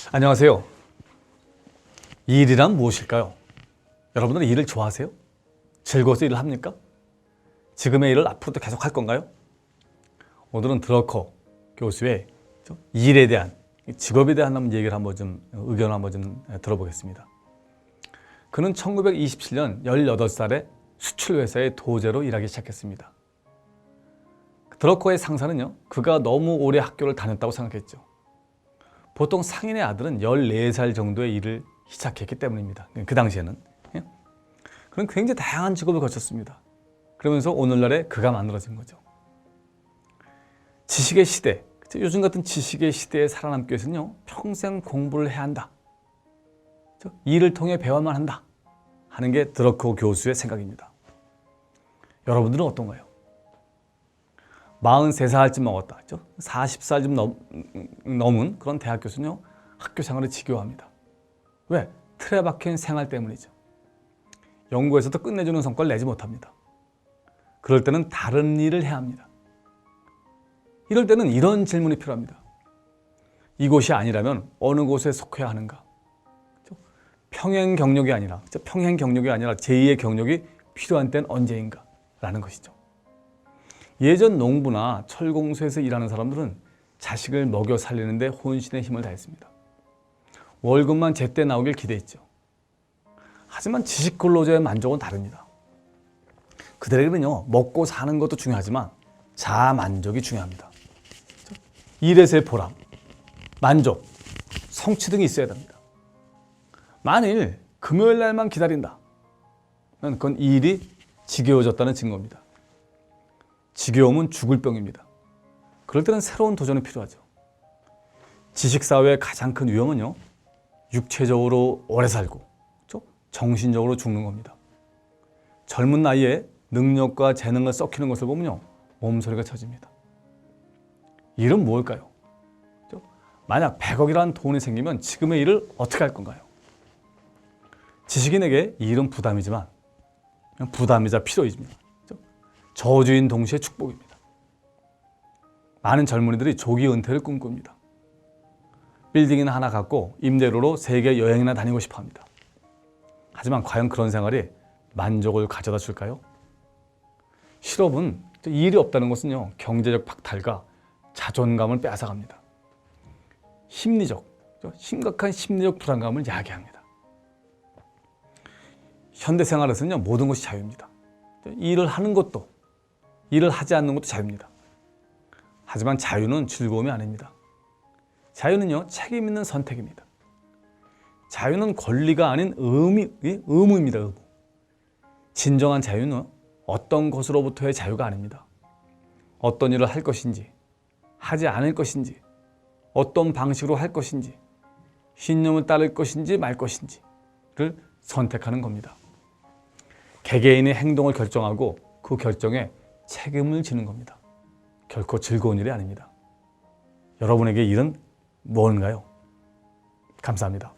안녕하세요. 일이란 무엇일까요? 여러분들은 일을 좋아하세요? 즐거워서 일을 합니까? 지금의 일을 앞으로도 계속 할 건가요? 오늘은 드러커 교수의 일에 대한, 직업에 대한 얘기를 의견을 한번 들어보겠습니다. 그는 1927년 18살에 수출회사의 도제로 일하기 시작했습니다. 드러커의 상사는요, 그가 너무 오래 학교를 다녔다고 생각했죠. 보통 상인의 아들은 14살 정도의 일을 시작했기 때문입니다. 그 당시에는. 그는 굉장히 다양한 직업을 거쳤습니다. 그러면서 오늘날에 그가 만들어진 거죠. 지식의 시대, 요즘 같은 지식의 시대에 살아남기 위해서는요, 평생 공부를 해야 한다. 일을 통해 배워만 한다 하는 게 드러커 교수의 생각입니다. 여러분들은 어떤가요? 43살쯤 먹었다. 40살 좀 넘은 그런 대학 교수는요, 학교 생활을 지겨워합니다. 왜? 틀에 박힌 생활 때문이죠. 연구에서도 끝내주는 성과를 내지 못합니다. 그럴 때는 다른 일을 해야 합니다. 이럴 때는 이런 질문이 필요합니다. 이곳이 아니라면 어느 곳에 속해야 하는가? 평행 경력이 아니라 제2의 경력이 필요한 때는 언제인가? 라는 것이죠. 예전 농부나 철공소에서 일하는 사람들은 자식을 먹여 살리는데 혼신의 힘을 다했습니다. 월급만 제때 나오길 기대했죠. 하지만 지식 근로자의 만족은 다릅니다. 그들에게는요, 먹고 사는 것도 중요하지만 자아 만족이 중요합니다. 일에서의 보람, 만족, 성취 등이 있어야 됩니다. 만일 금요일 날만 기다린다, 그건 이 일이 지겨워졌다는 증거입니다. 지겨움은 죽을 병입니다. 그럴 때는 새로운 도전이 필요하죠. 지식사회의 가장 큰 위험은요, 육체적으로 오래 살고 정신적으로 죽는 겁니다. 젊은 나이에 능력과 재능을 썩히는 것을 보면요, 몸소리가 쳐집니다. 일은 무엇일까요? 만약 100억이라는 돈이 생기면 지금의 일을 어떻게 할 건가요? 지식인에게 일은 부담이지만 부담이자 필요이십니다. 저주인 동시에 축복입니다. 많은 젊은이들이 조기 은퇴를 꿈꿉니다. 빌딩이나 하나 갖고 임대료로 세계 여행이나 다니고 싶어 합니다. 하지만 과연 그런 생활이 만족을 가져다 줄까요? 실업은, 일이 없다는 것은요, 경제적 박탈과 자존감을 빼앗아갑니다. 심각한 심리적 불안감을 야기합니다. 현대생활에서는요, 모든 것이 자유입니다. 일을 하는 것도, 일을 하지 않는 것도 자유입니다. 하지만 자유는 즐거움이 아닙니다. 자유는요, 책임 있는 선택입니다. 자유는 권리가 아닌 의무입니다. 의무. 진정한 자유는 어떤 것으로부터의 자유가 아닙니다. 어떤 일을 할 것인지, 하지 않을 것인지, 어떤 방식으로 할 것인지, 신념을 따를 것인지 말 것인지를 선택하는 겁니다. 개개인의 행동을 결정하고 그 결정에 책임을 지는 겁니다. 결코 즐거운 일이 아닙니다. 여러분에게 일은 뭔가요? 감사합니다.